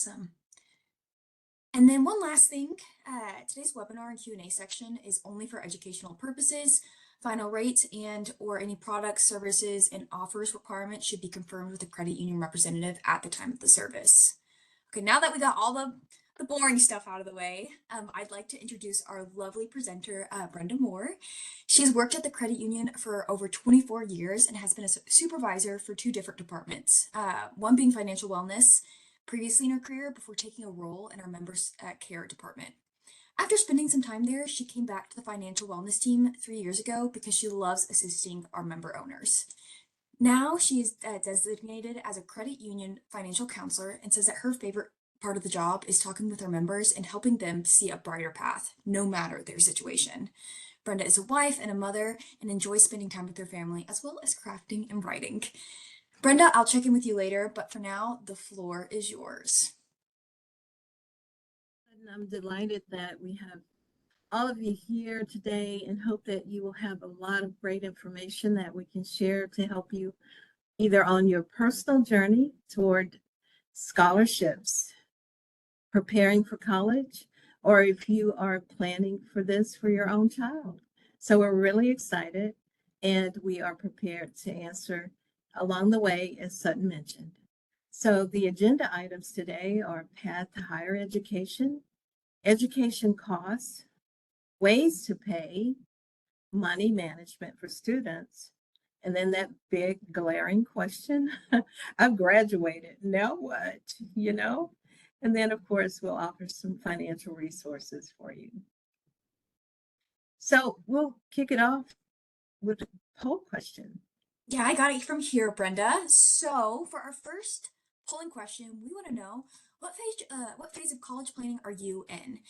Awesome. And then one last thing, today's webinar and Q&A section is only for educational purposes. Final rates and or any products, services, and offers requirements should be confirmed with the credit union representative at the time of the service. Okay, now that we got all the boring stuff out of the way, I'd like to introduce our lovely presenter, Brenda Moore. She's worked at the credit union for over 24 years and has been a supervisor for two different departments, one being financial wellness, previously in her career before taking a role in our members care department. After spending some time there, she came back to the financial wellness team 3 years ago because she loves assisting our member owners. Now she is designated as a credit union financial counselor and says that her favorite part of the job is talking with our members and helping them see a brighter path, no matter their situation. Brenda is a wife and a mother and enjoys spending time with her family as well as crafting and writing. Brenda, I'll check in with you later, but for now, the floor is yours. And I'm delighted that we have all of you here today and hope that you will have a lot of great information that we can share to help you either on your personal journey toward scholarships, preparing for college, or if you are planning for this for your own child. So we're really excited and we are prepared to answer along the way, as Sutton mentioned. So the agenda items today are path to higher education, education costs, ways to pay, money management for students, and then that big glaring question, I've graduated, now what, you know? And then of course, we'll offer some financial resources for you. So we'll kick it off with a poll question. Yeah, I got it from here, Brenda. So for our first polling question, we want to know what phase of college planning are you in?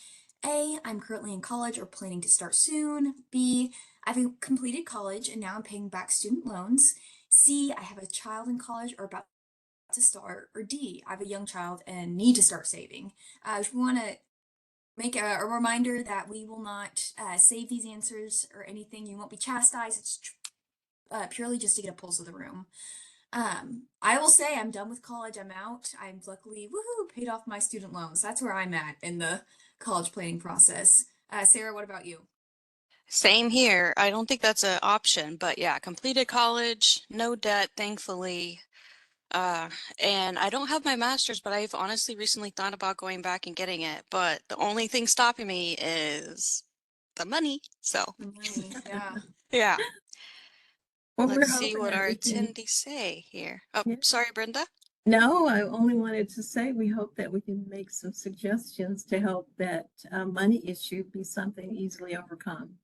A, I'm currently in college or planning to start soon. B, I've completed college and now I'm paying back student loans. C, I have a child in college or about to start. Or D, I have a young child and need to start saving. We want to make a reminder that we will not save these answers or anything. You won't be chastised. It's purely just to get a pulse of the room. I will say I'm done with college. I'm out. I'm luckily, woohoo, paid off my student loans. That's where I'm at in the college planning process. Sarah, what about you? Same here. I don't think that's an option, but yeah, completed college, no debt, thankfully. And I don't have my master's, but I've honestly recently thought about going back and getting it. But the only thing stopping me is the money. So, Money, yeah. yeah. Well, we're Let's see hoping what that our we can, attendees say here. Oh, yeah. sorry, Brenda. No, I only wanted to say we hope that we can make some suggestions to help that money issue be something easily overcome.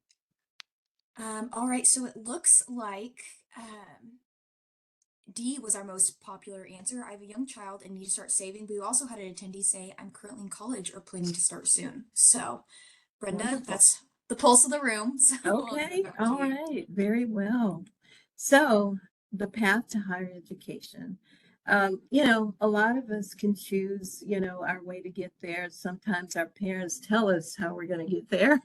All right, so it looks like D was our most popular answer. I have a young child and need to start saving. But we also had an attendee say, I'm currently in college or planning to start soon. So, Brenda, Wonderful. that's the pulse of the room. So Okay, all right, very well. So the path to higher education. You know, a lot of us can choose, you know, our way to get there. Sometimes our parents tell us how we're going to get there.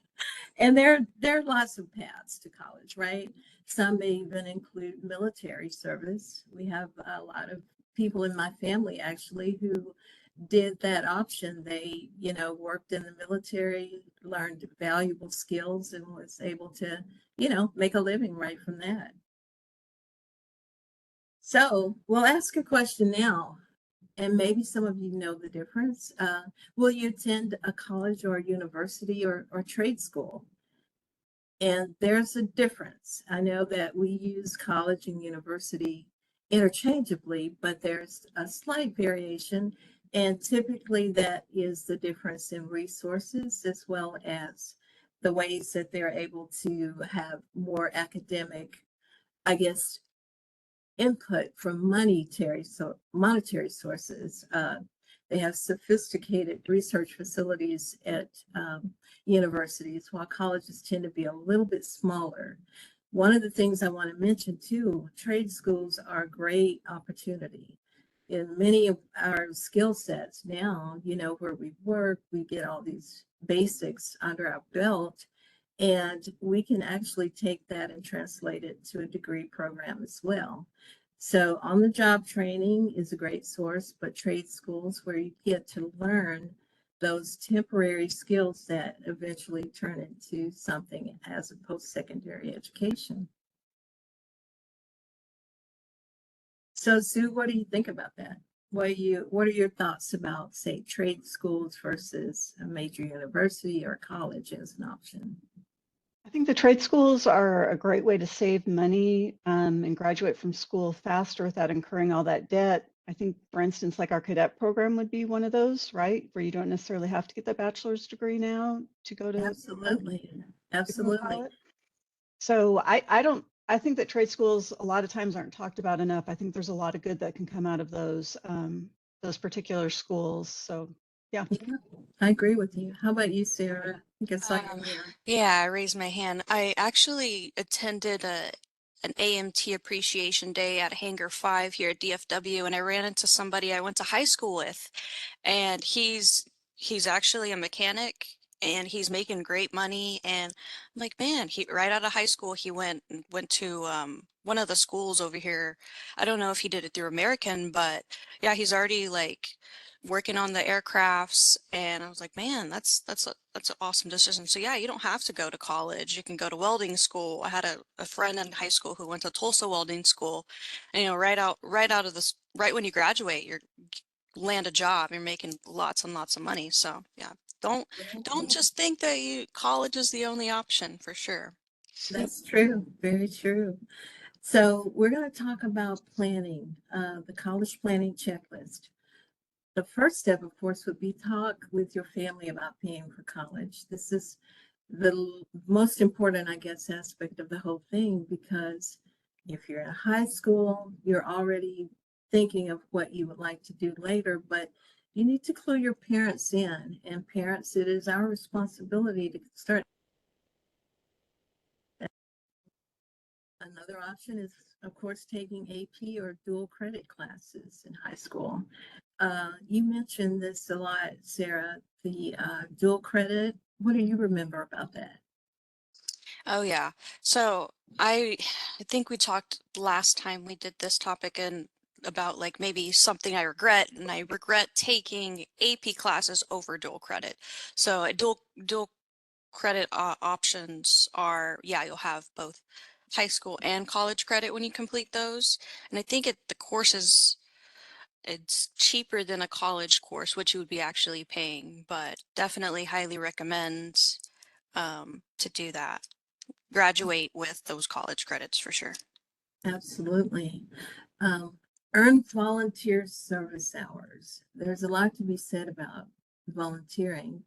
And there are lots of paths to college, right? Some may even include military service. We have a lot of people in my family actually who did that option. They, you know, worked in the military, learned valuable skills, and was able to, you know, make a living right from that. So we'll ask a question now, and maybe some of you know the difference. Will you attend a college or a university or trade school? And there's a difference. I know that we use college and university interchangeably, but there's a slight variation. And typically that is the difference in resources as well as the ways that they're able to have more academic, I guess, input from monetary sources. They have sophisticated research facilities at universities, while colleges tend to be a little bit smaller. One of the things I want to mention too, trade schools are a great opportunity. In many of our skill sets now, you know, where we work, we get all these basics under our belt, and we can actually take that and translate it to a degree program as well. So on-the-job training is a great source, but trade schools where you get to learn those temporary skills that eventually turn into something as a post-secondary education. So Sue, what do you think about that? What are your thoughts about, say, trade schools versus a major university or college as an option? I think the trade schools are a great way to save money and graduate from school faster without incurring all that debt. I think, for instance, like our cadet program would be one of those, right? Where you don't necessarily have to get that bachelor's degree now to go to Absolutely. become a Absolutely. pilot. So I think that trade schools a lot of times aren't talked about enough. I think there's a lot of good that can come out of those particular schools. So yeah. Yeah, I agree with you. How about you, Sarah? I think I saw your Um, hand. yeah, I raised my hand. I actually attended an AMT appreciation day at Hangar 5 here at DFW, and I ran into somebody I went to high school with, and he's actually a mechanic and he's making great money. And I'm like, man, he right out of high school he went to one of the schools over here. I don't know if he did it through American, but yeah, he's already like working on the aircrafts. And I was like, man, that's an awesome decision. So yeah, you don't have to go to college. You can go to welding school. I had a friend in high school who went to Tulsa welding school. And, you know, right out of this, right when you graduate, you're land a job, you're making lots and lots of money. So yeah, don't just think that college is the only option for sure. That's true. Very true. So we're going to talk about planning, the college planning checklist. The first step, of course, would be talk with your family about paying for college. This is the most important, I guess, aspect of the whole thing, because if you're in high school, you're already thinking of what you would like to do later, but you need to clue your parents in. And parents, it is our responsibility to start. Another option is, of course, taking AP or dual credit classes in high school. You mentioned this a lot, Sarah, the dual credit. What do you remember about that? Oh yeah. So I I think we talked last time we did this topic and about like maybe something I regret, and I regret taking AP classes over dual credit. So dual credit options are, yeah, you'll have both high school and college credit when you complete those. And I think the course is it's cheaper than a college course, which you would be actually paying, but definitely highly recommend to do that. Graduate with those college credits for sure. Absolutely. Um, Earn volunteer service hours. There's a lot to be said about volunteering.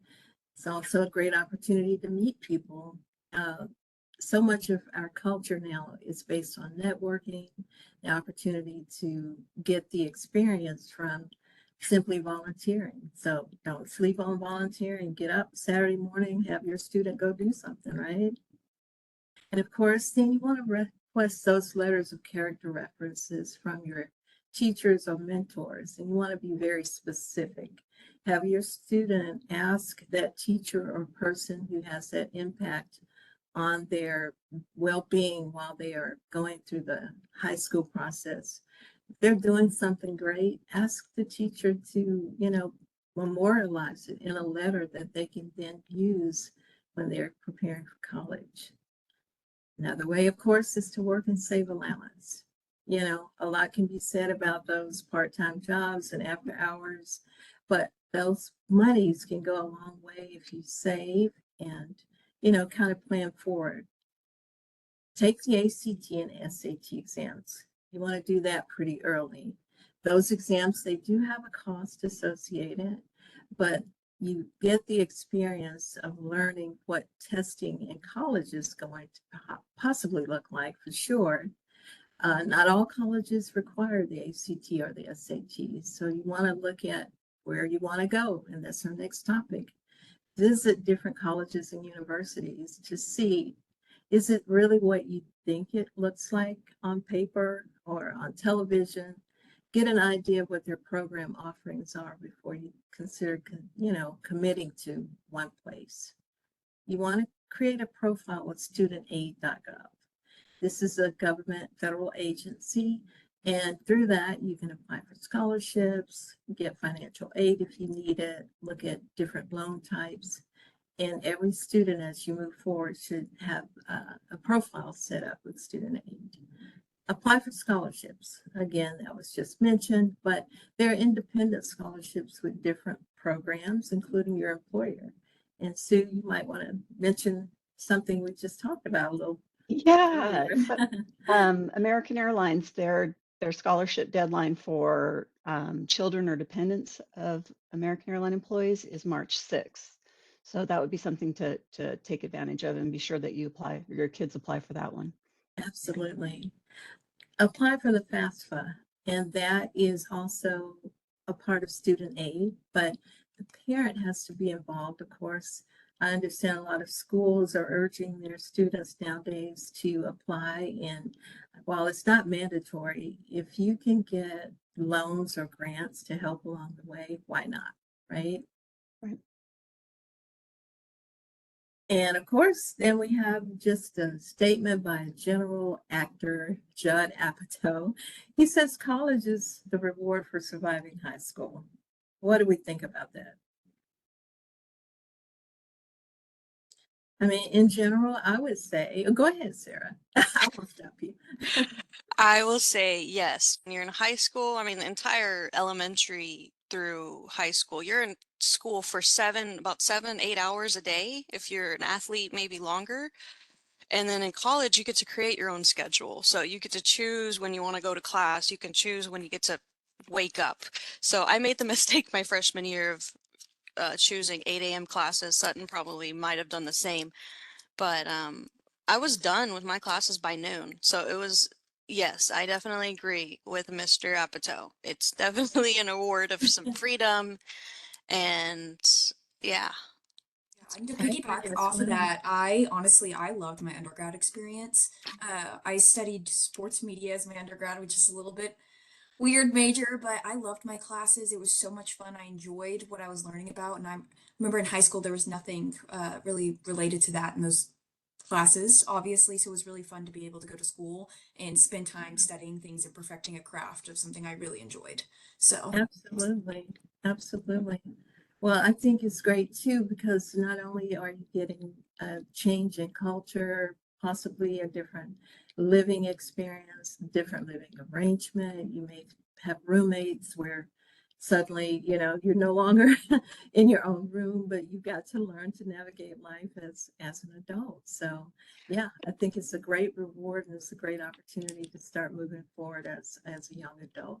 It's also a great opportunity to meet people. Uh, so much of our culture now is based on networking, the opportunity to get the experience from simply volunteering. So don't sleep on volunteering. Get up Saturday morning, have your student go do something, right? And of course, then you want to request those letters of character references from your teachers or mentors, and you want to be very specific. Have your student ask that teacher or person who has that impact on their well-being while they are going through the high school process. If they're doing something great, ask the teacher to, memorialize it in a letter that they can then use when they're preparing for college. Another way, of course, is to work and save allowance. A lot can be said about those part-time jobs and after hours, but those monies can go a long way if you save and, kind of plan forward. Take the ACT and SAT exams. You want to do that pretty early. Those exams, they do have a cost associated, but you get the experience of learning what testing in college is going to possibly look like for sure. Not all colleges require the ACT or the SAT, so you want to look at where you want to go, and that's our next topic. Visit different colleges and universities to see, is it really what you think it looks like on paper or on television? Get an idea of what their program offerings are before you consider, committing to one place. You want to create a profile with studentaid.gov. This is a government federal agency, And through that, you can apply for scholarships, get financial aid if you need it, look at different loan types. And every student, as you move forward, should have a profile set up with student aid. Apply for scholarships. Again, that was just mentioned, but there are independent scholarships with different programs, including your employer. And Sue, you might want to mention something we just talked about a little. Yeah. American Airlines, their scholarship deadline for children or dependents of American Airline employees is March 6th. So that would be something to take advantage of and be sure that you apply, your kids apply for that one. Absolutely. Apply for the FAFSA, and that is also a part of student aid, but the parent has to be involved, of course. I understand a lot of schools are urging their students nowadays to apply, and while it's not mandatory, if you can get loans or grants to help along the way, why not, right? Right. And of course, then we have just a statement by general actor Judd Apatow. He says college is the reward for surviving high school. What do we think about that? I mean, in general, I would say, go ahead, Sarah. I will stop you. I will say yes. When you're in high school, I mean, the entire elementary through high school, you're in school for about 7, 8 hours a day. If you're an athlete, maybe longer. And then in college, you get to create your own schedule. So you get to choose when you want to go to class. You can choose when you get to wake up. So I made the mistake my freshman year of choosing 8 a.m. classes. Sutton probably might have done the same. But I was done with my classes by noon. So it was, yes, I definitely agree with Mr. Apatow. It's definitely an award of some freedom. And yeah. And to I agree piggyback as off of well. that, I loved my undergrad experience. I studied sports media as my undergrad, which is a little bit weird major, but I loved my classes. It was so much fun. I enjoyed what I was learning about, and I remember in high school there was nothing really related to that in those classes, obviously. So it was really fun to be able to go to school and spend time studying things and perfecting a craft of something I really enjoyed. So Absolutely. Absolutely. Well, I think it's great too, because not only are you getting a change in culture, possibly a different living experience, different living arrangement. You may have roommates where suddenly, you're no longer in your own room, but you've got to learn to navigate life as an adult. So yeah, I think it's a great reward and it's a great opportunity to start moving forward as a young adult.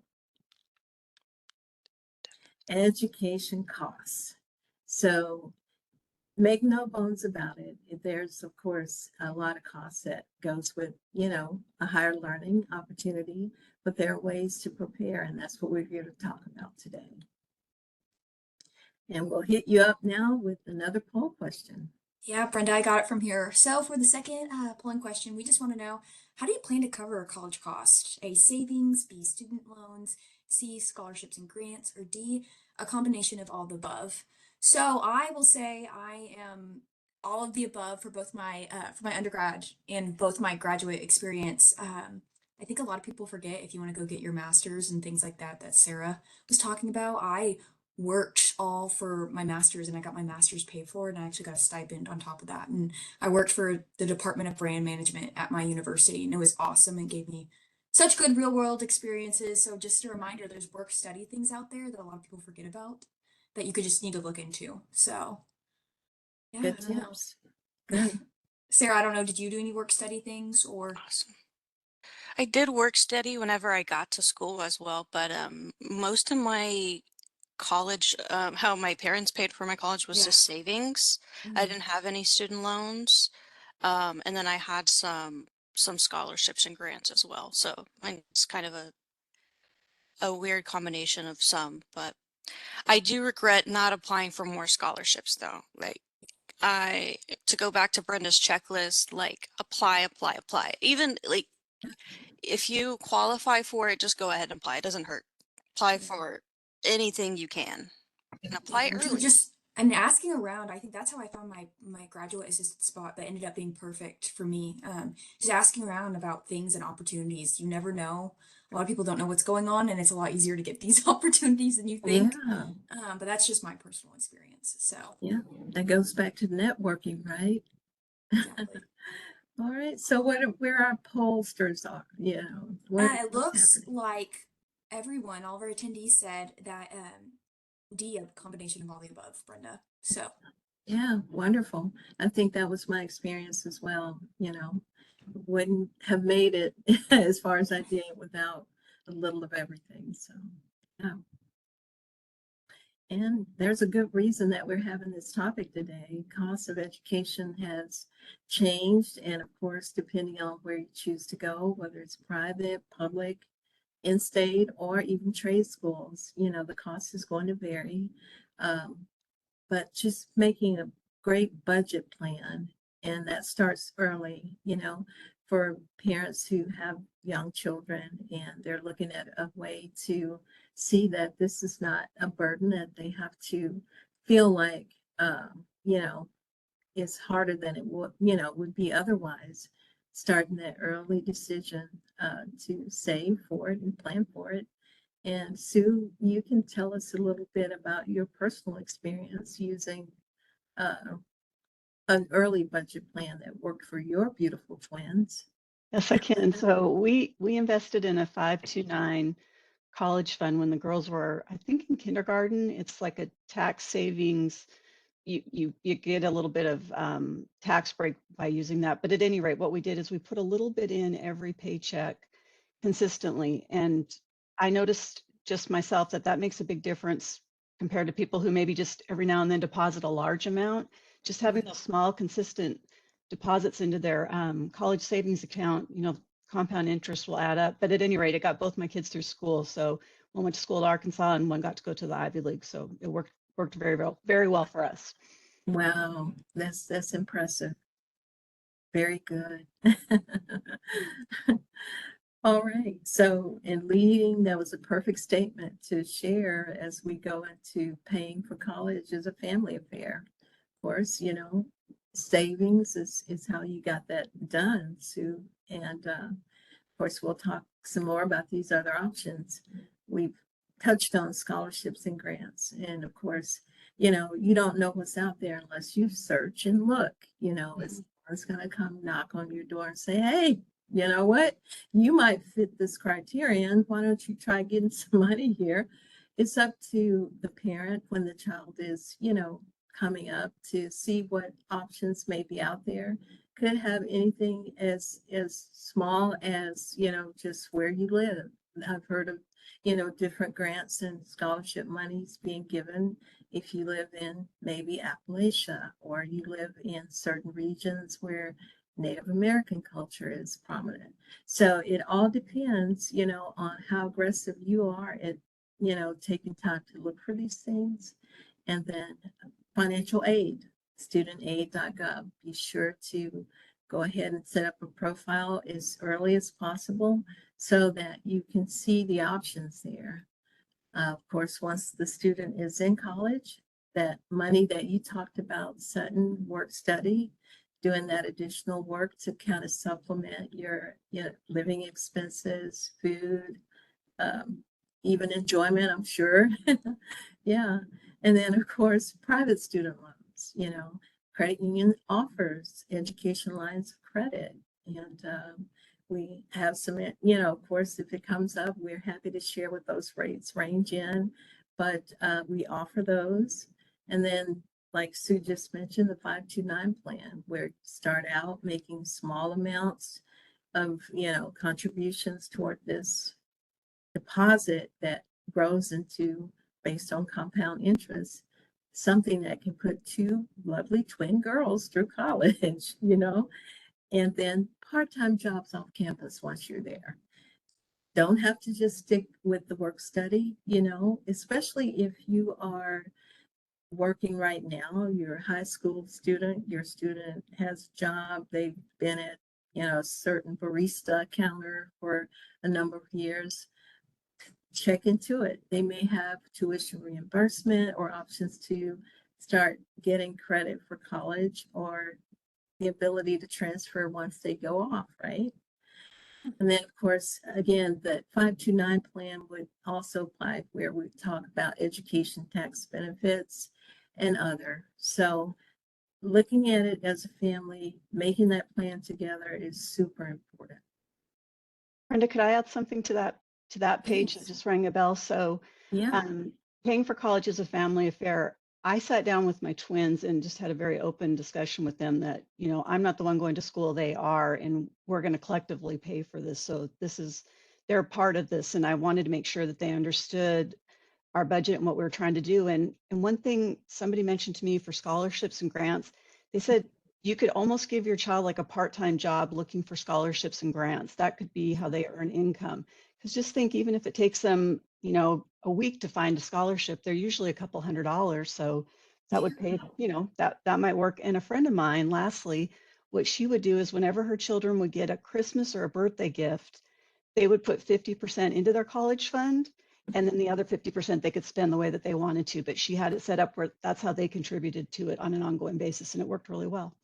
Education costs. So make no bones about it. There's, of course, a lot of costs that goes with, a higher learning opportunity, but there are ways to prepare, and that's what we're here to talk about today. And we'll hit you up now with another poll question. yeah, Brenda, I got it from here. So for the second polling question, we just want to know, how do you plan to cover college costs? A, savings, B, student loans, C, scholarships and grants, or D, a combination of all the above. So I will say I am all of the above for my undergrad and both my graduate experience. I think a lot of people forget, if you want to go get your master's and things like that, that Sarah was talking about. I worked all for my master's and I got my master's paid for, and I actually got a stipend on top of that. And I worked for the Department of Brand Management at my university, and it was awesome and gave me such good real world experiences. So just a reminder, there's work study things out there that a lot of people forget about that you could just need to look into. So yeah, Good I don't know. tips. Good. Sarah, I don't know, did you do any work study things or? Awesome. I did work study whenever I got to school as well, but most of my college, how my parents paid for my college was Yeah. just savings. I didn't have any student loans. And then I had some scholarships and grants as well. So it's kind of a weird combination of some, but I do regret not applying for more scholarships though. Like to go back to Brenda's checklist, like apply, apply, apply. Even like if you qualify for it, just go ahead and apply. It doesn't hurt. Apply for anything you can and Yeah, apply early. and asking around, I think that's how I found my graduate assistant spot that ended up being perfect for me. Just asking around about things and opportunities. You never know a lot of people don't know what's going on, and it's a lot easier to get these opportunities than you think. Yeah, But that's just my personal experience. So yeah, that goes back to networking, right? exactly. All right, so where our pollsters are, It what's looks happening? like everyone, all of our attendees said that D, a combination of all the above, Brenda. So Yeah, wonderful. I think that was my experience as well, wouldn't have made it as far as I did without a little of everything. So, yeah. And there's a good reason that we're having this topic today. Cost of education has changed, and of course, depending on where you choose to go, whether it's private, public, in-state, or even trade schools, the cost is going to vary. Um, but just making a great budget plan, and that starts early, for parents who have young children and they're looking at a way to see that this is not a burden that they have to feel like, you know, is harder than it would be otherwise. Starting that early decision to save for it and plan for it. And Sue, you can tell us a little bit about your personal experience using uh, an early budget plan that worked for your beautiful twins. Yes, I can. So we invested in a 529 college fund when the girls were, I think, in kindergarten. It's like a tax savings. You get a little bit of tax break by using that. But at any rate, what we did is we put a little bit in every paycheck consistently. And I noticed just myself that that makes a big difference compared to people who maybe just every now and then deposit a large amount. Just having those small, consistent deposits into their college savings account, compound interest will add up. But at any rate, it got both my kids through school. So one went to school at Arkansas and one got to go to the Ivy League. So it worked very well for us. Wow, that's impressive. Very good. All right. So in leading, that was a perfect statement to share as we go into paying for college as a family affair. Of course, savings is how you got that done, Sue. And of course, we'll talk some more about these other options. We've touched on scholarships and grants. And of course, you don't know what's out there unless you search and look. It's going to come knock on your door and say, hey, you know what? You might fit this criterion. Why don't you try getting some money here? It's up to the parent when the child is, coming up to see what options may be out there. Could have anything as small as, just where you live. I've heard of, different grants and scholarship monies being given if you live in maybe Appalachia or you live in certain regions where Native American culture is prominent. So it all depends, on how aggressive you are at, taking time to look for these things. And then financial aid, studentaid.gov. Be sure to go ahead and set up a profile as early as possible so that you can see the options there. Of course, once the student is in college, that money that you talked about, Sutton, work study, doing that additional work to kind of supplement your living expenses, food, even enjoyment, I'm sure. Yeah. And then, of course, private student loans, credit union offers education lines of credit. And we have some, of course, if it comes up, we're happy to share what those rates range in, but we offer those. And then, like Sue just mentioned, the 529 plan, where you start out making small amounts of, contributions toward this deposit that grows into, based on compound interest, something that can put two lovely twin girls through college, and then part-time jobs off campus once you're there. Don't have to just stick with the work study, especially if you are working right now, you're a high school student, your student has a job, they've been at, a certain barista counter for a number of years. Check into it. They may have tuition reimbursement or options to start getting credit for college or the ability to transfer once they go off, right? And then, of course, again, the 529 plan would also apply where we talk about education tax benefits and other. So looking at it as a family, making that plan together is super important. Brenda, could I add something to that page that Yes. just rang a bell? So Yeah. paying for college is a family affair. I sat down with my twins and just had a very open discussion with them that, you know, I'm not the one going to school, they are, and we're going to collectively pay for this. So they're part of this. And I wanted to make sure that they understood our budget and what we were trying to do. And one thing somebody mentioned to me for scholarships and grants, they said you could almost give your child like a part-time job looking for scholarships and grants. That could be how they earn income. Because just think, even if it takes them, you know, a week to find a scholarship, they're usually a couple $100. So that would pay, you know, that might work. And a friend of mine, lastly, what she would do is whenever her children would get a Christmas or a birthday gift, they would put 50% into their college fund, and then the other 50% they could spend the way that they wanted to. But she had it set up where that's how they contributed to it on an ongoing basis, and it worked really well.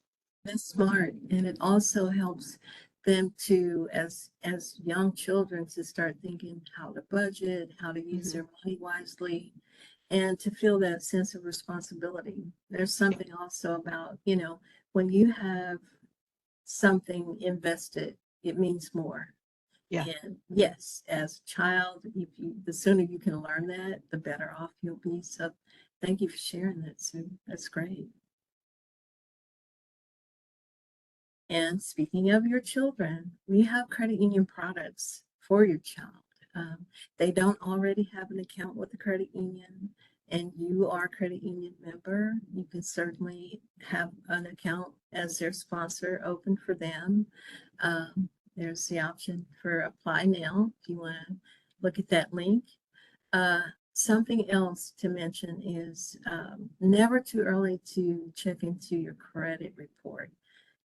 That's smart. And it also helps them to, as young children, to start thinking how to budget, how to use their money wisely, and to feel that sense of responsibility. There's something also about, you know, when you have something invested, it means more. Yeah. And yes, as a child, the sooner you can learn that, the better off you'll be. So thank you for sharing that, Sue. That's great. And speaking of your children, we have credit union products for your child. They don't already have an account with the credit union and you are a credit union member, you can certainly have an account as their sponsor open for them. There's the option for apply now if you want to look at that link. Something else to mention is never too early to check into your credit report.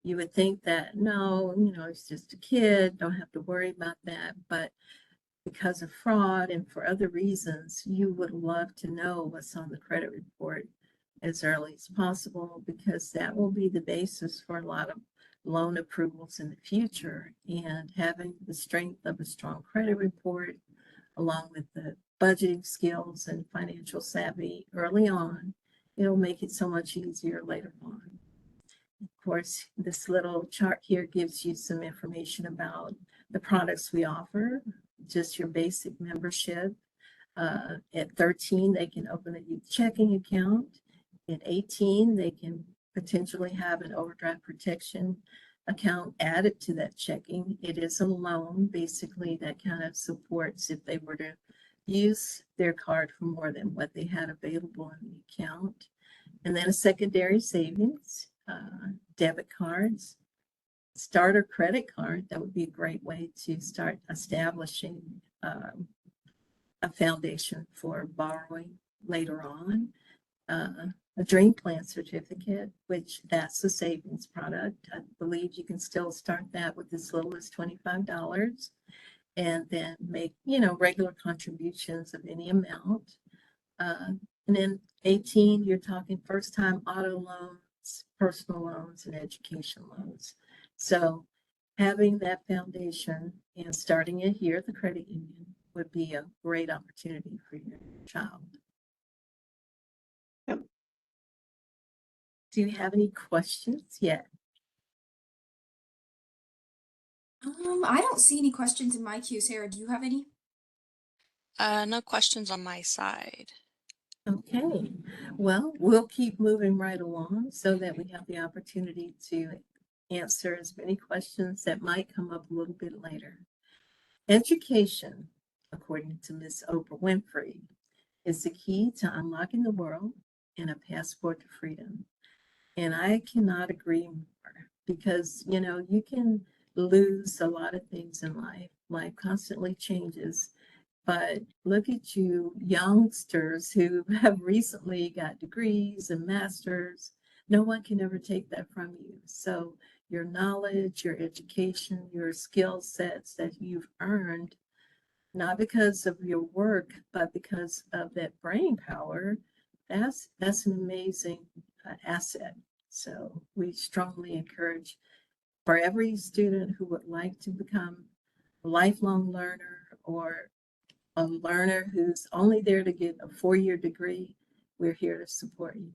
You would think that, no, you know, it's just a kid, don't have to worry about that. But because of fraud and for other reasons, you would love to know what's on the credit report as early as possible, because that will be the basis for a lot of loan approvals in the future. And having the strength of a strong credit report, along with the budgeting skills and financial savvy early on, it'll make it so much easier later on. Of course, this little chart here gives you some information about the products we offer, just your basic membership. At 13, they can open a youth checking account. At 18, they can potentially have an overdraft protection account added to that checking. It is a loan, basically, that kind of supports if they were to use their card for more than what they had available in the account. And then a secondary savings, debit cards, starter credit card. That would be a great way to start establishing a foundation for borrowing later on. A dream plan certificate, which that's a savings product. I believe you can still start that with as little as $25 and then make, you know, regular contributions of any amount. And then 18, you're talking first time auto loans, personal loans, and education loans. So having that foundation and starting it here at the credit union would be a great opportunity for your child. Yep. Do you have any questions yet? I don't see any questions in my queue. Sarah, do you have any? No questions on my side. Okay, well, we'll keep moving right along so that we have the opportunity to answer as many questions that might come up a little bit later. Education, according to Miss Oprah Winfrey, is the key to unlocking the world and a passport to freedom. And I cannot agree more, because, you know, you can lose a lot of things in life. Life constantly changes. But look at you youngsters who have recently got degrees and masters. No one can ever take that from you. So your knowledge, your education, your skill sets that you've earned, not because of your work, but because of that brain power, that's an amazing asset. So we strongly encourage for every student who would like to become lifelong learner or a learner who's only there to get a 4-year degree, we're here to support you.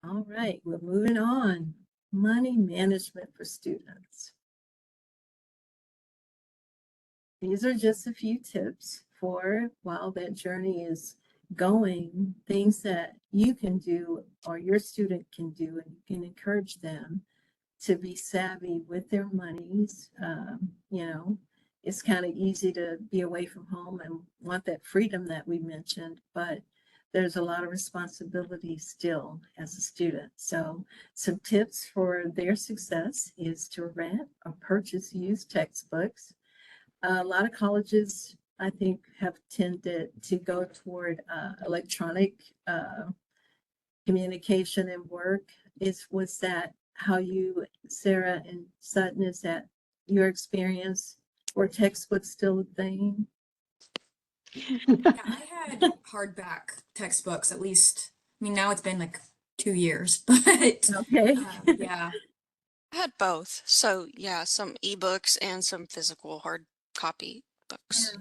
All right, we're moving on. Money management for students. These are just a few tips for while that journey is going, things that you can do or your student can do, and you can encourage them to be savvy with their monies. You know, it's kind of easy to be away from home and want that freedom that we mentioned, but there's a lot of responsibility still as a student. So some tips for their success is to rent or purchase used textbooks. A lot of colleges, I think, have tended to go toward electronic communication and work. Was that how you, Sarah and Sutton, is that your experience? Or textbooks still a thing? Yeah, I had hardback textbooks at least. I mean, now it's been like 2 years, but Okay. yeah. I had both. So yeah, some ebooks and some physical hard copy books.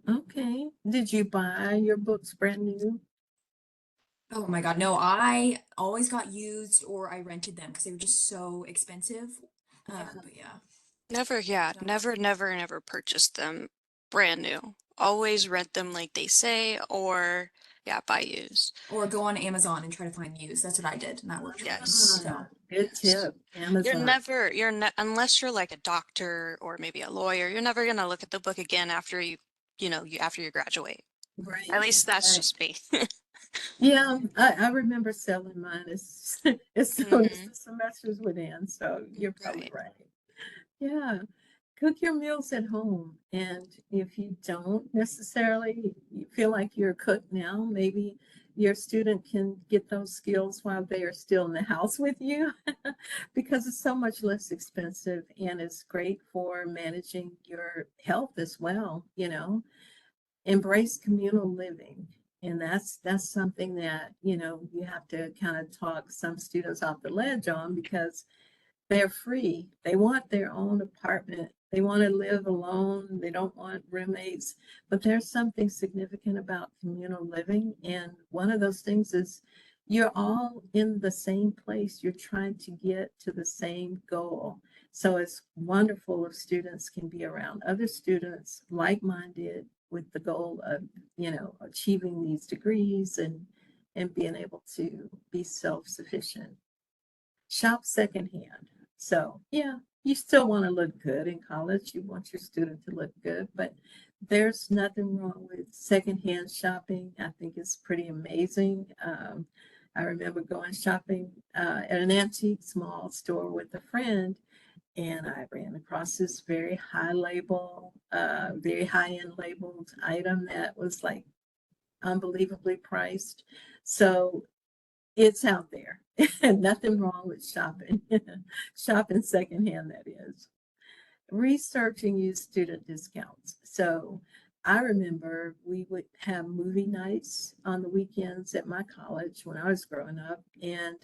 Okay. Did you buy your books brand new? Oh my God, no, I always got used or I rented them because they were just so expensive. But yeah. Never, yeah, So- never purchased them brand new. Always rent them like they say, or yeah, buy used. Or go on Amazon and try to find used. That's what I did, and that worked for me. Yes. So Good Yes. tip. Amazon. You're not, unless you're like a doctor or maybe a lawyer, you're never gonna look at the book again after after you graduate. Right. At least that's Right. just me. Yeah, I remember selling mine as soon as Mhm. the semesters would end. So you're probably Right. right. Yeah. Cook your meals at home. And if you don't necessarily feel like you're a cook now, maybe your student can get those skills while they are still in the house with you because it's so much less expensive and it's great for managing your health as well, you know. Embrace communal living. And that's something that, you know, you have to kind of talk some students off the ledge on because they're free. They want their own apartment. They want to live alone. They don't want roommates. But there's something significant about communal living. And one of those things is you're all in the same place. You're trying to get to the same goal. So it's wonderful if students can be around other students like-minded with the goal of, you know, achieving these degrees and being able to be self-sufficient. Shop secondhand. So, yeah, you still want to look good in college. You want your student to look good, but there's nothing wrong with secondhand shopping. I think it's pretty amazing. I remember going shopping at an antique small store with a friend, and I ran across this very high label, very high end labeled item that was like unbelievably priced. So it's out there. Nothing wrong with shopping. Shopping secondhand, that is. Researching used student discounts. So I remember we would have movie nights on the weekends at my college when I was growing up. And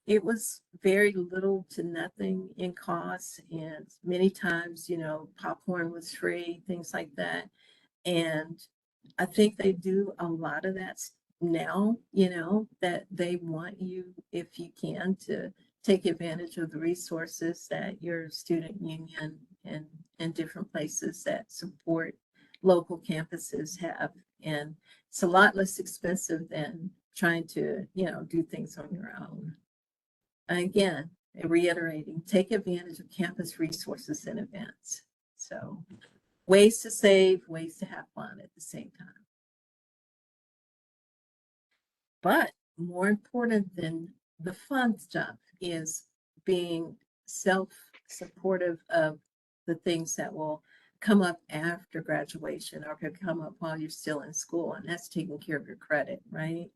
it was very little to nothing in cost. And many times, you know, popcorn was free, things like that. And I think they do a lot of that now, you know, that they want you, if you can, to take advantage of the resources that your student union and different places that support local campuses have. And it's a lot less expensive than trying to, you know, do things on your own. Again, reiterating, take advantage of campus resources and events. So ways to save, ways to have fun at the same time. But more important than the fun stuff is being self-supportive of the things that will come up after graduation or could come up while you're still in school, and that's taking care of your credit, right?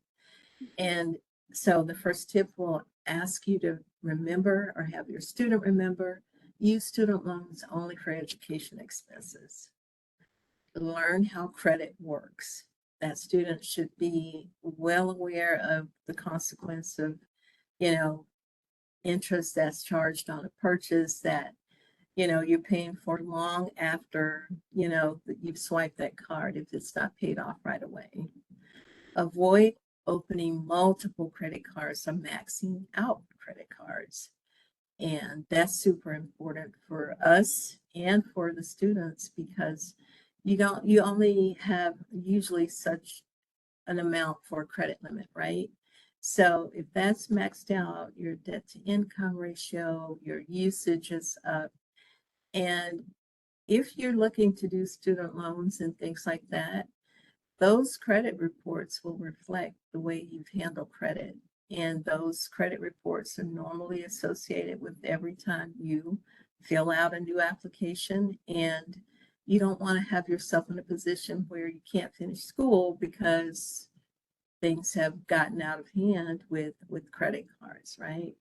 And so the first tip will ask you to remember or have your student remember, use student loans only for education expenses. Learn how credit works. That student should be well aware of the consequence of, you know, interest that's charged on a purchase that, you're paying for long after, that you've swiped that card if it's not paid off right away. Avoid opening multiple credit cards or maxing out credit cards. And that's super important for us and for the students because you only have usually such an amount for a credit limit, right? So if that's maxed out, your debt to income ratio, your usage is up. And if you're looking to do student loans and things like that, those credit reports will reflect the way you've handled credit. And those credit reports are normally associated with every time you fill out a new application. And you don't want to have yourself in a position where you can't finish school because things have gotten out of hand with credit cards, right?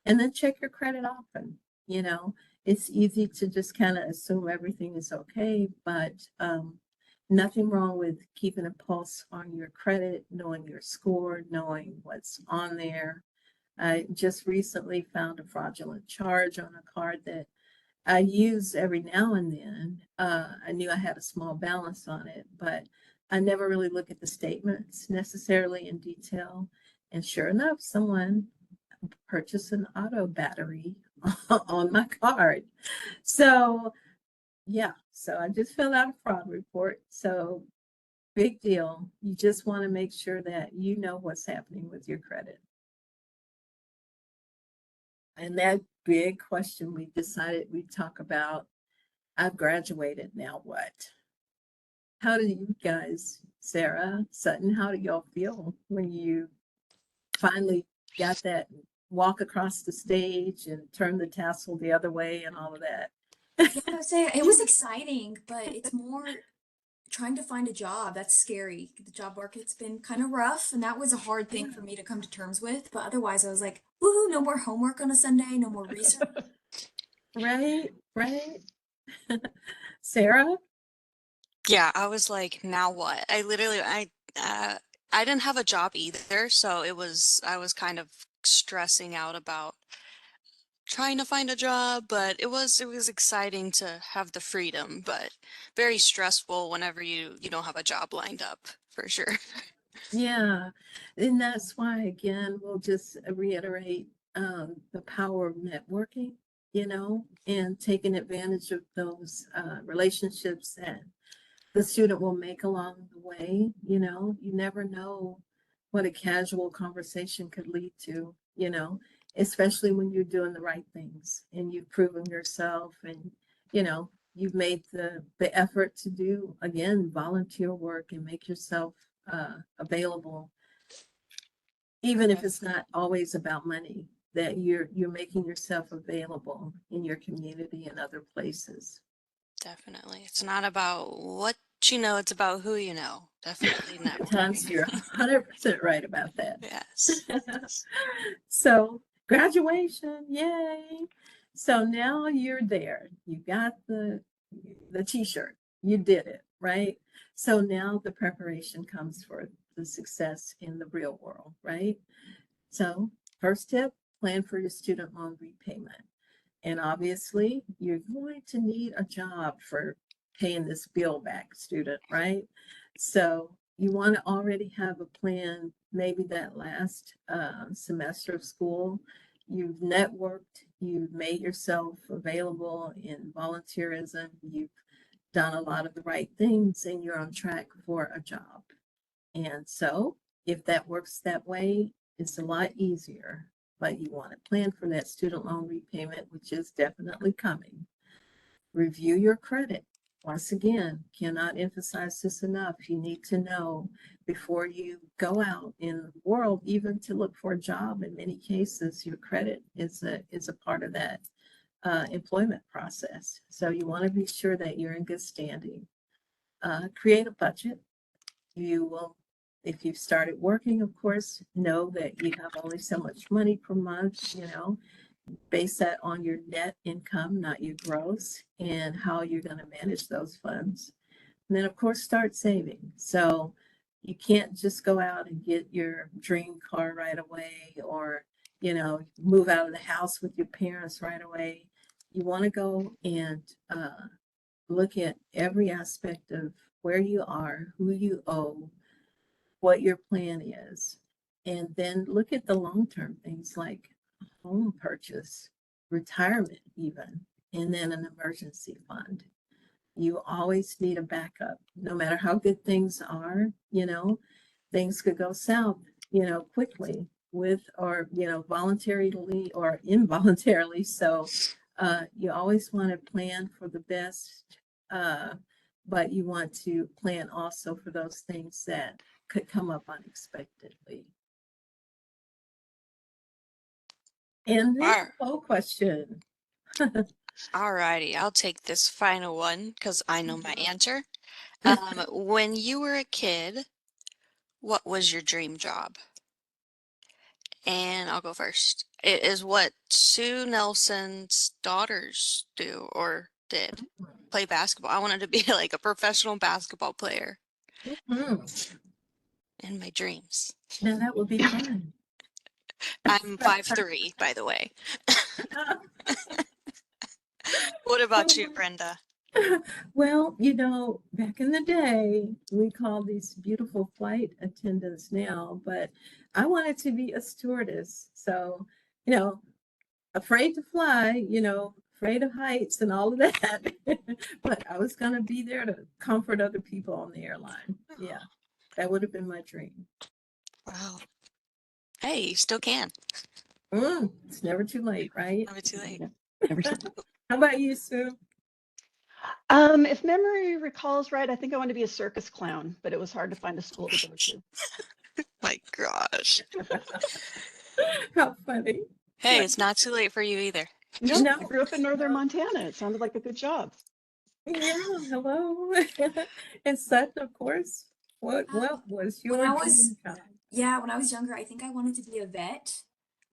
And then check your credit often. It's easy to just kind of assume everything is okay, but nothing wrong with keeping a pulse on your credit, knowing your score, knowing what's on there. I just recently found a fraudulent charge on a card that I use every now and then. I knew I had a small balance on it, but I never really look at the statements necessarily in detail. And sure enough, someone purchased an auto battery on my card. So yeah, so I just filled out a fraud report. So big deal. You just want to make sure that you know what's happening with your credit. And that big question we decided we'd talk about, I've graduated, now what? How do you guys, Sarah, Sutton, how do y'all feel when you finally got that walk across the stage and turn the tassel the other way and all of that? Yeah, I would say it was exciting, but it's more trying to find a job. That's scary. The job market's been kind of rough, and that was a hard thing for me to come to terms with. But otherwise, I was like, woohoo, no more homework on a Sunday, no more research. Right, right. Sarah? Yeah, I was like, now what? I didn't have a job either, so I was kind of stressing out about trying to find a job, but it was exciting to have the freedom, but very stressful whenever you don't have a job lined up, for sure. Yeah, and that's why, again, we'll just reiterate the power of networking, and taking advantage of those relationships that the student will make along the way. You never know what a casual conversation could lead to, especially when you're doing the right things and you've proven yourself and, you've made the effort to do, again, volunteer work and make yourself available, even if it's not always about money, that you're making yourself available in your community and other places. Definitely. It's not about what you know, it's about who you know. Definitely At times networking. you're 100% right about that. Yes. Yes. So graduation, yay. So now you're there. You got the t-shirt. You did it, right? So now the preparation comes for the success in the real world, right? So first tip, plan for your student loan repayment. And obviously you're going to need a job for paying this bill back, student, right? So you want to already have a plan, maybe that last semester of school. You've networked, you've made yourself available in volunteerism, you've done a lot of the right things, and you're on track for a job. And so if that works that way, it's a lot easier. But you want to plan for that student loan repayment, which is definitely coming. Review your credit. Once again, cannot emphasize this enough. You need to know before you go out in the world, even to look for a job. In many cases, your credit is a part of that employment process. So you want to be sure that you're in good standing. Create a budget. You will, if you've started working, of course, know that you have only so much money per month, base that on your net income, not your gross, and how you're going to manage those funds. And then, of course, start saving. So you can't just go out and get your dream car right away or move out of the house with your parents right away. You want to go and look at every aspect of where you are, who you owe, what your plan is, and then look at the long-term things like home purchase, retirement even, and then an emergency fund. You always need a backup, no matter how good things are, things could go south, quickly with, or, voluntarily or involuntarily. So you always want to plan for the best, but you want to plan also for those things that could come up unexpectedly. And then All whole question. righty, I'll take this final one because I know my answer. When you were a kid, what was your dream job? And I'll go first. It is what Sue Nelson's daughters do or did, play basketball. I wanted to be like a professional basketball player Mhm. in my dreams. Now that would be fun. I'm 5'3", by the way. What about you, Brenda? Well, back in the day, we called these beautiful flight attendants now, but I wanted to be a stewardess. So, afraid to fly, afraid of heights and all of that. But I was going to be there to comfort other people on the airline. Yeah, that would have been my dream. Wow. Hey, you still can. It's never too late, right? Never too late. Never said. How about you, Sue? If memory recalls right, I think I wanted to be a circus clown, but it was hard to find a school to go to. My gosh. How funny. Hey, it's not too late for you either. No, No. I grew up in northern Montana. It sounded like a good job. Yeah, hello. And Sutton, of course. What was when your I was- dream job? Yeah, when I was younger, I think I wanted to be a vet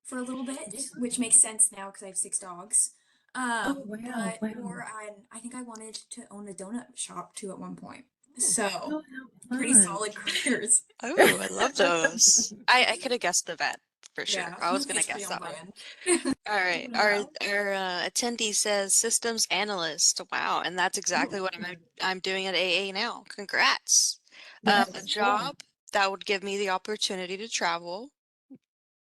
for a little bit, which makes sense now because I have 6 dogs. Oh, wow, But wow. or I think I wanted to own a donut shop too at one point. Oh, So how pretty fun. solid careers. Oh, I love those. I could have guessed the vet for sure. I was gonna it's pretty guess on that one. brand. All right, Wow. our attendee says systems analyst. Wow, and that's exactly what I'm doing at AA now. Congrats. A Yes. job that would give me the opportunity to travel.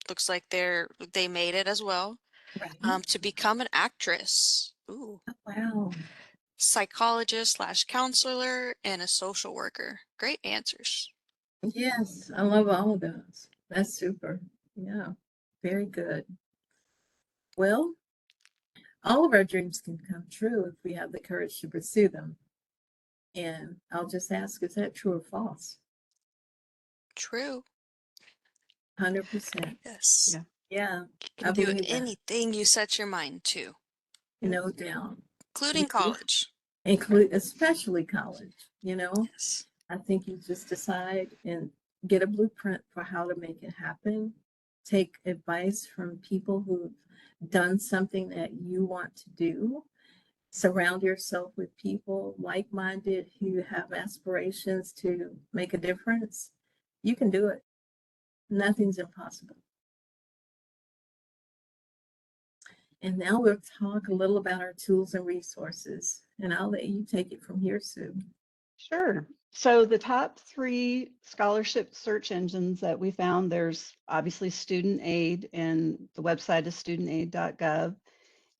Looks like they made it as well. Right. To become an actress. Ooh, Wow. psychologist/counselor and a social worker. Great answers. Yes, I love all of those. That's super. Yeah, very good. Well, all of our dreams can come true if we have the courage to pursue them. And I'll just ask, is that true or false? True. 100%. Yes. Yeah. Yeah, You I can do believe that. anything you set your mind to, No doubt. including college. Especially college, Yes. I think you just decide and get a blueprint for how to make it happen. Take advice from people who've done something that you want to do. Surround yourself with people like-minded who have aspirations to make a difference. You can do it. Nothing's impossible. And now we'll talk a little about our tools and resources. And I'll let you take it from here, Sue. Sure. So the top 3 scholarship search engines that we found, there's obviously Student Aid, and the website is studentaid.gov.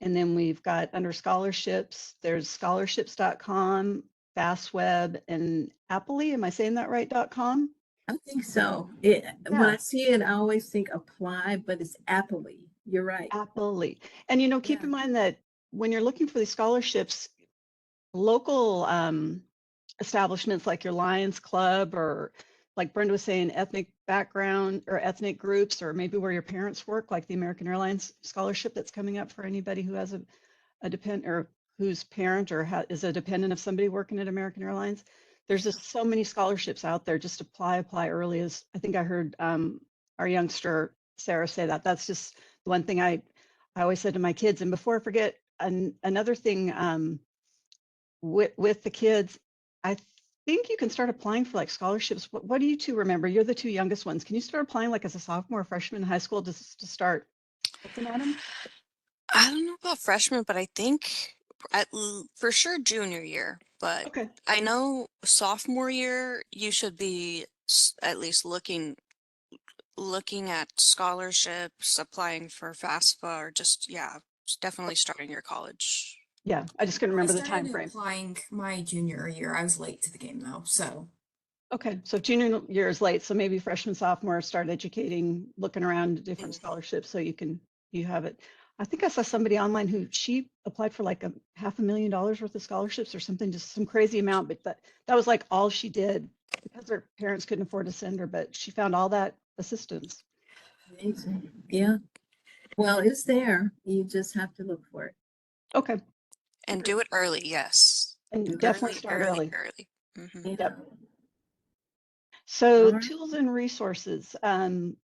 And then we've got under scholarships, there's scholarships.com, FastWeb, and Appley. Am I saying that right? .com? I think so. When I see it, I always think apply, but it's Appley. You're right. Appley. And keep in mind that when you're looking for these scholarships, local establishments like your Lions Club, or like Brenda was saying, ethnic background or ethnic groups, or maybe where your parents work, like the American Airlines scholarship that's coming up for anybody who has a dependent, or whose parent or is a dependent of somebody working at American Airlines. There's just so many scholarships out there. Just apply early. As I think I heard our youngster Sarah say that. That's just the one thing I always said to my kids. And before I forget, another thing with the kids, I think you can start applying for like scholarships. What do you two remember? You're the 2 youngest ones. Can you start applying like as a sophomore or freshman in high school to start looking at them? I don't know about freshman, but I think for sure junior year, but Okay. I know sophomore year you should be at least looking at scholarships, applying for FAFSA, or just yeah, definitely starting your college. Yeah, I just couldn't I remember the started time frame. applying my junior year. I was late to the game though, so. Okay, so junior year is late, so maybe freshman, sophomore, start educating, looking around different Mm. scholarships so you have it. I think I saw somebody online who she applied for like a $500,000 worth of scholarships or something, just some crazy amount, but that was like all she did because her parents couldn't afford to send her, but she found all that assistance. Amazing. Yeah. Well, it's there. You just have to look for it. Okay, And do it early, yes. and definitely Early, start early, early. early. Hmm. Yeah. Yep. So All right. tools and resources.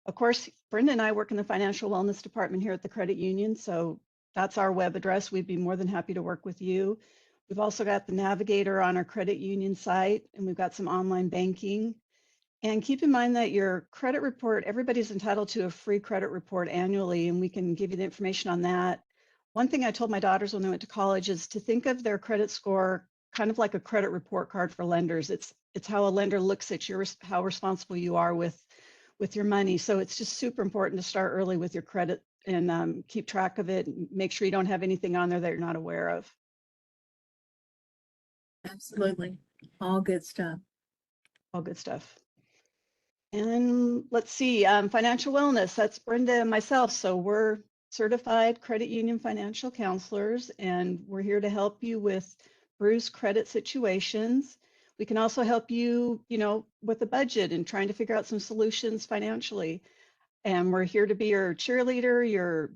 Of course, Brenda and I work in the financial wellness department here at the credit union. So that's our web address. We'd be more than happy to work with you. We've also got the navigator on our credit union site, and we've got some online banking. And keep in mind that your credit report, everybody's entitled to a free credit report annually, and we can give you the information on that. One thing I told my daughters when they went to college is to think of their credit score kind of like a credit report card for lenders. It's how a lender looks at how responsible you are with your money. So it's just super important to start early with your credit and keep track of it. And make sure you don't have anything on there that you're not aware of. Absolutely. All good stuff. All good stuff. And let's see, financial wellness, that's Brenda and myself. So we're certified credit union financial counselors, and we're here to help you with bruised credit situations. We can also help you, with the budget and trying to figure out some solutions financially. And we're here to be your cheerleader.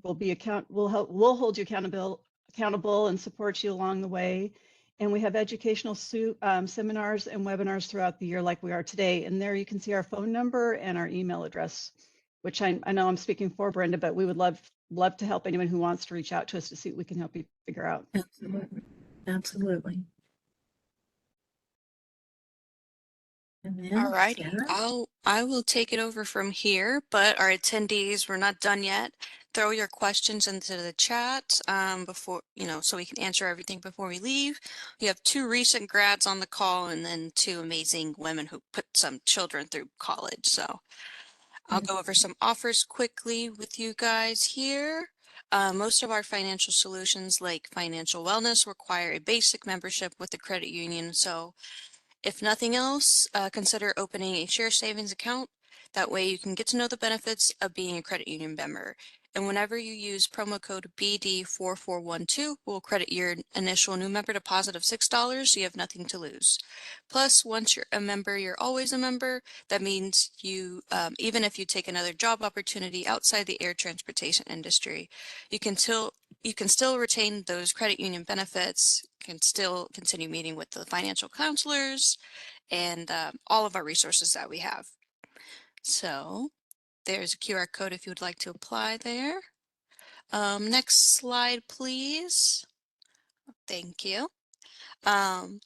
We'll hold you accountable and support you along the way. And we have educational seminars and webinars throughout the year like we are today. And there you can see our phone number and our email address, which I know I'm speaking for Brenda, but we would love to help anyone who wants to reach out to us to see what we can help you figure out. Absolutely. Absolutely. And then Alrighty, Sarah? I will take it over from here, but our attendees, we're not done yet. Throw your questions into the chat before, so we can answer everything before we leave. We have 2 recent grads on the call and then 2 amazing women who put some children through college. So I'll go over some offers quickly with you guys here. Most of our financial solutions like financial wellness require a basic membership with the credit union. So if nothing else, consider opening a share savings account. That way you can get to know the benefits of being a credit union member. And whenever you use promo code BD4412, we'll credit your initial new member deposit of $6, so you have nothing to lose. Plus, once you're a member, you're always a member. That means you, even if you take another job opportunity outside the air transportation industry, you can still retain those credit union benefits, can still continue meeting with the financial counselors and all of our resources that we have. So there's a QR code if you would like to apply there. Next slide, please. Thank you. And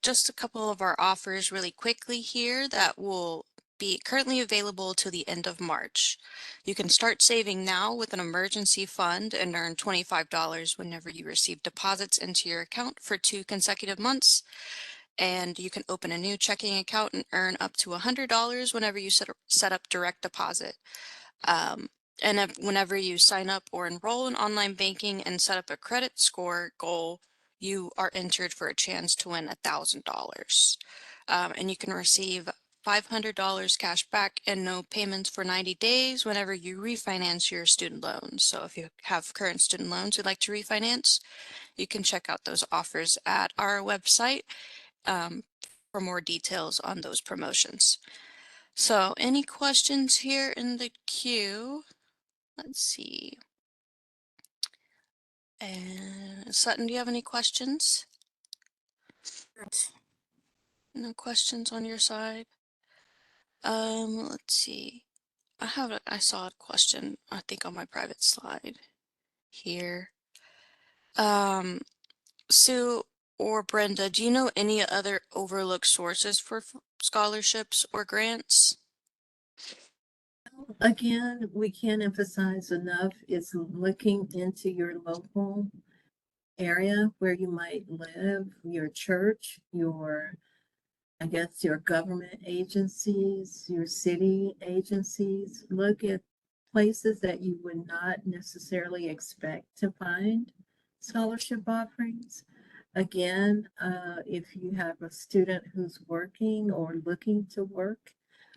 just a couple of our offers really quickly here that will be currently available to the end of March. You can start saving now with an emergency fund and earn $25 whenever you receive deposits into your account for 2 consecutive months. And you can open a new checking account and earn up to $100 whenever you set up direct deposit. And whenever you sign up or enroll in online banking and set up a credit score goal, you are entered for a chance to win $1,000. And you can receive $500 cash back and no payments for 90 days whenever you refinance your student loans. So if you have current student loans you'd like to refinance, you can check out those offers at our website for more details on those promotions. So any questions here in the queue? Let's see. And Sutton, do you have any questions? No questions on your side? Let's see. I saw a question, I think on my private slide here. Sue or Brenda, do you know any other overlooked sources for scholarships or grants? Again, we can't emphasize enough is looking into your local area where you might live, your church, your, I guess, your government agencies, your city agencies. Look at places that you would not necessarily expect to find scholarship offerings. Again, if you have a student who's working or looking to work,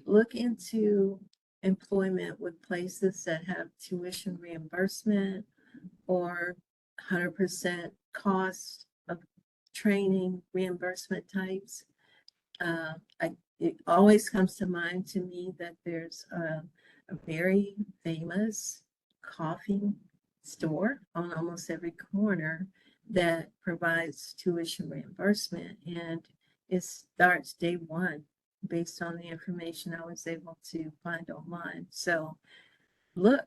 look into employment with places that have tuition reimbursement or 100% cost of training reimbursement types. It always comes to mind to me that there's a very famous coffee store on almost every corner that provides tuition reimbursement, and it starts day one based on the information I was able to find online. So look,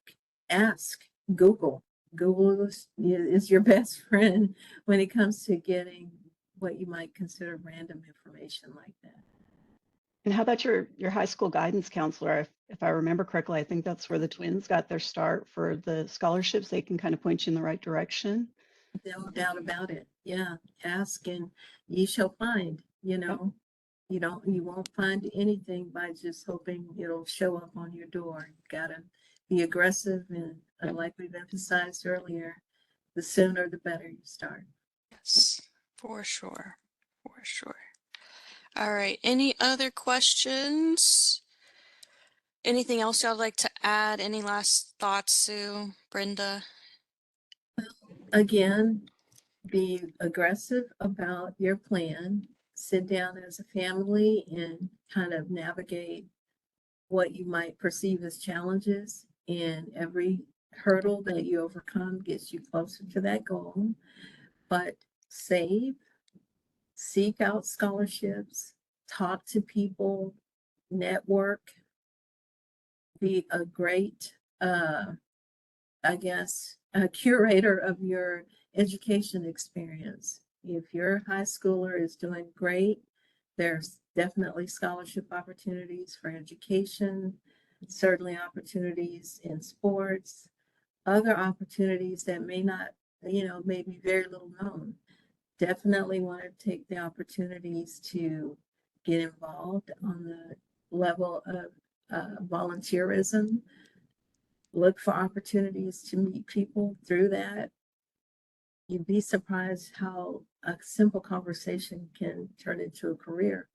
ask, Google. Google is your best friend when it comes to getting what you might consider random information like that. And how about your high school guidance counselor? If I remember correctly, I think that's where the twins got their start for the scholarships. They can kind of point you in the right direction. No doubt about it. Yeah, ask and ye shall find, you know. You won't find anything by just hoping it'll show up on your door. You've got to be aggressive, and like we've emphasized earlier, the sooner the better you start. Yes, for sure. For sure. All right. Any other questions? Anything else y'all like to add? Any last thoughts, Sue, Brenda? Again, be aggressive about your plan. Sit down as a family and kind of navigate what you might perceive as challenges, and every hurdle that you overcome gets you closer to that goal. But save, seek out scholarships, talk to people, network, be a great, I guess, a curator of your education experience. If your high schooler is doing great, there's definitely scholarship opportunities for education, certainly opportunities in sports, other opportunities that may not, may be very little known. Definitely want to take the opportunities to get involved on the level of volunteerism. Look for opportunities to meet people through that. You'd be surprised how a simple conversation can turn into a career.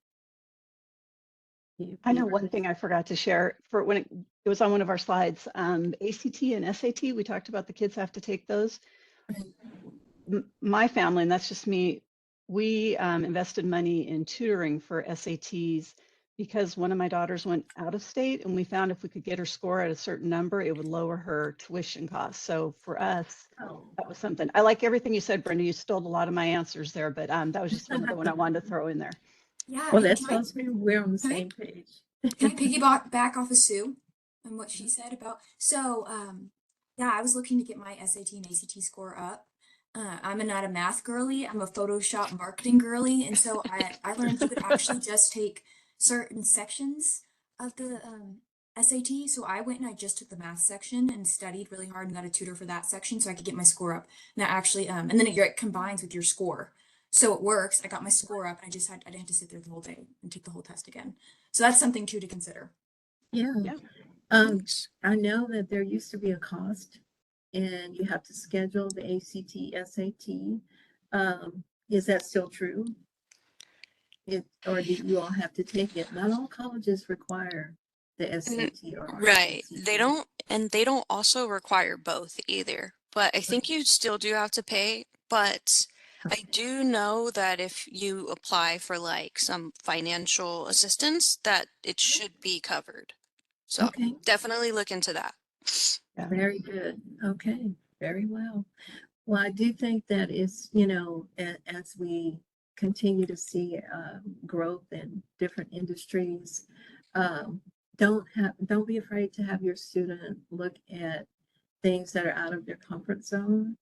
I know one thing I forgot to share for when it was on one of our slides, ACT and SAT, we talked about the kids have to take those. My family, and that's just me, we invested money in tutoring for SATs because one of my daughters went out of state, and we found if we could get her score at a certain number, it would lower her tuition costs. So for us, that was something. I like everything you said, Brenda. You stole a lot of my answers there, but that was just another one I wanted to throw in there. Yeah, Well, and that tells me we're on the same page. can I piggyback back off of Sue and what she said about? So, yeah, I was looking to get my SAT and ACT score up. I'm not a math girly. I'm a Photoshop marketing girly, and so I learned you could actually just take certain sections of the SAT. So I went and I just took the math section and studied really hard and got a tutor for that section so I could get my score up. And that actually, and then it combines with your score. So it works. I got my score up and I didn't have to sit there the whole day and take the whole test again. So that's something too to consider. Yeah. Yeah. I know that there used to be a cost and you have to schedule the ACT, SAT. Is that still true? Or do you all have to take it? Not all colleges require the SAT or Right. ACT. They don't, and they don't also require both either. But I think you still do have to pay. But I do know that if you apply for like some financial assistance, that it should be covered. So Okay, definitely look into that. Yeah. very good. Okay, very well. Well, I do think that is, as we continue to see growth in different industries, don't be afraid to have your student look at things that are out of their comfort zone,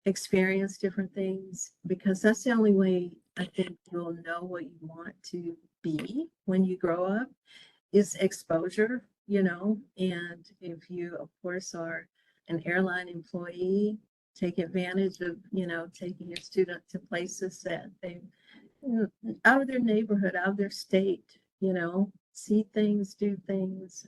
experience different things, because that's the only way I think you'll know what you want to be when you grow up is exposure you know, and if you, of course, are an airline employee, take advantage of, you know, taking your student to places that they, you know, out of their neighborhood, out of their state, you know, see things, do things.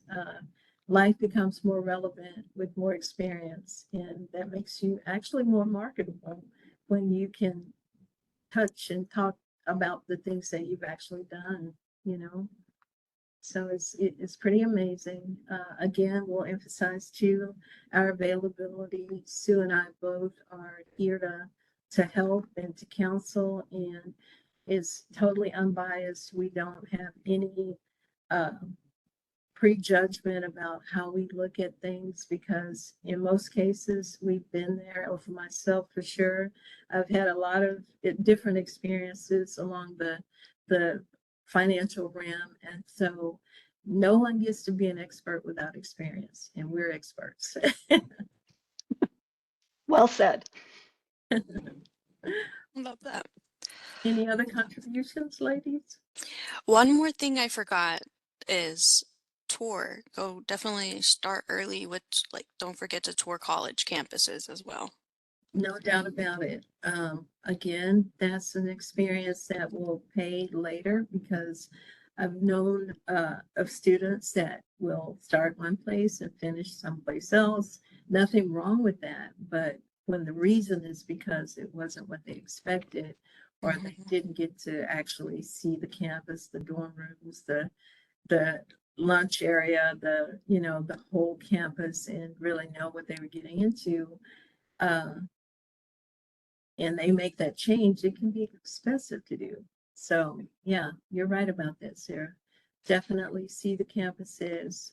Life becomes more relevant with more experience, and that makes you actually more marketable when you can touch and talk about the things that you've actually done, you know. So it's pretty amazing. Again, we'll emphasize too our availability. Sue and I both are here to help and to counsel, and is totally unbiased. We don't have any uh, prejudgment about how we look at things, because in most cases we've been there, or for myself for sure, I've had a lot of different experiences along the financial realm, and so no one gets to be an expert without experience, and we're experts. Well said. Love that. Any other contributions, ladies? One more thing I forgot is tour. Go definitely start early with, like, don't forget to tour college campuses as well. No doubt about it. Again, that's an experience that will pay later, because I've known of students that will start one place and finish someplace else. Nothing wrong with that, but when the reason is because it wasn't what they expected, or they didn't get to actually see the campus, the dorm rooms, the lunch area, the, you know, the whole campus, and really know what they were getting into. Uh, and they make that change, it can be expensive to do. So yeah, you're right about that, Sarah. Definitely see the campuses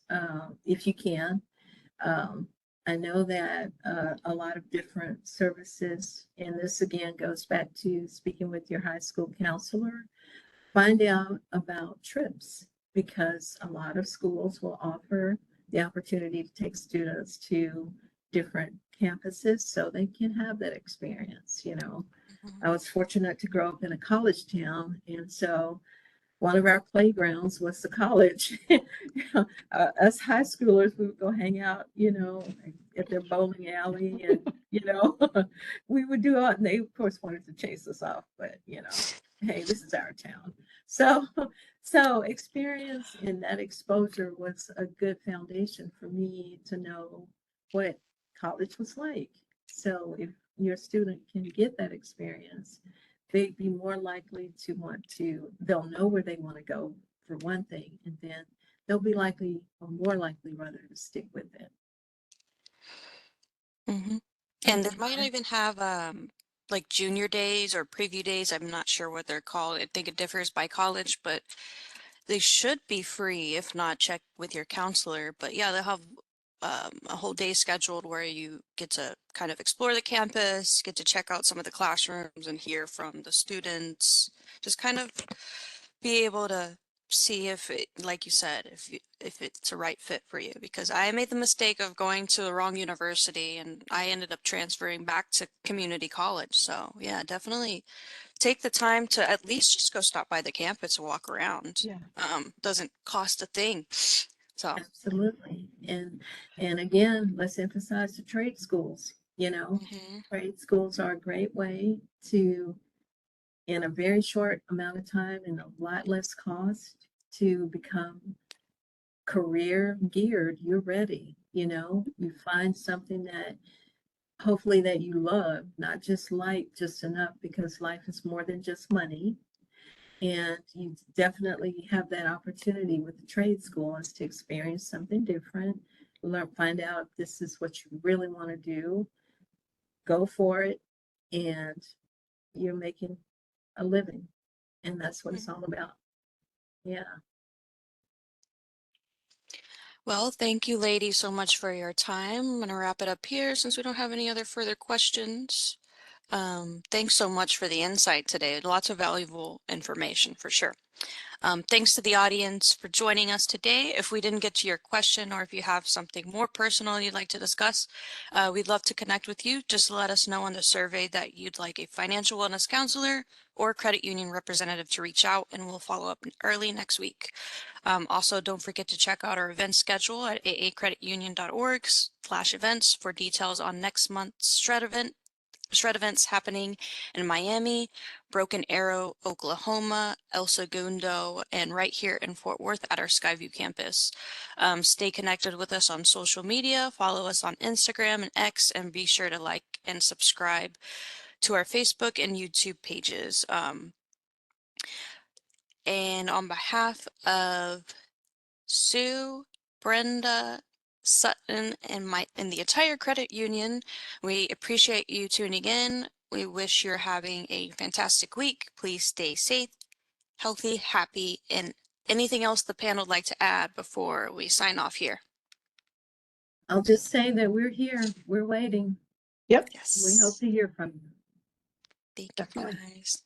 if you can. Um, I know that a lot of different services, and this again goes back to speaking with your high school counselor, find out about trips, because a lot of schools will offer the opportunity to take students to different campuses so they can have that experience, you know. I was fortunate to grow up in a college town, and so one of our playgrounds was the college. Us high schoolers, we would go hang out, you know, at their bowling alley, and, you know, we would do it. And they, of course, wanted to chase us off, but, you know, hey, this is our town. So, so experience and that exposure was a good foundation for me to know what college was like. So if your student can get that experience, they'd be more likely to want to, they'll know where they want to go for one thing, and then they'll be likely, or more likely rather, to stick with it. And they might even have like junior days or preview days. I'm not sure what they're called. I think it differs by college, but they should be free. If not, check with your counselor. But yeah, they'll have a whole day scheduled where you get to kind of explore the campus, get to check out some of the classrooms and hear from the students. Just kind of be able to see if it, like you said, if it's a right fit for you. Because I made the mistake of going to the wrong university and I ended up transferring back to community college. So yeah, definitely take the time to at least just go stop by the campus and walk around. Yeah. Doesn't cost a thing. So Absolutely. And again, let's emphasize the trade schools. You know, mhm. trade schools are a great way to, in a very short amount of time and a lot less cost, to become career geared. You're ready. You know, you find something that hopefully that you love, not just like just enough, because life is more than just money. And you definitely have that opportunity with the trade school, is to experience something different, learn, find out if this is what you really want to do, go for it, and you're making a living. And that's what it's all about. Yeah. Well, thank you, ladies, so much for your time. I'm going to wrap it up here since we don't have any other further questions. Thanks so much for the insight today. Lots of valuable information for sure. Thanks to the audience for joining us today. If we didn't get to your question or if you have something more personal you'd like to discuss, we'd love to connect with you. Just let us know on the survey that you'd like a financial wellness counselor or credit union representative to reach out, and we'll follow up early next week. Also, don't forget to check out our event schedule at aacreditunion.org/events for details on next month's shred events happening in Miami, Broken Arrow, Oklahoma, El Segundo, and right here in Fort Worth at our Skyview campus. Stay connected with us on social media, follow us on Instagram and X, and be sure to like and subscribe to our Facebook and YouTube pages. And on behalf of Sue, Brenda, Sutton, and the entire credit union, we appreciate you tuning in. We wish you're having a fantastic week. Please stay safe, healthy, happy, and anything else the panel would like to add before we sign off here. I'll just say that we're here. We're waiting. Yep. Yes. We hope to hear from you. Thank you Definitely. guys.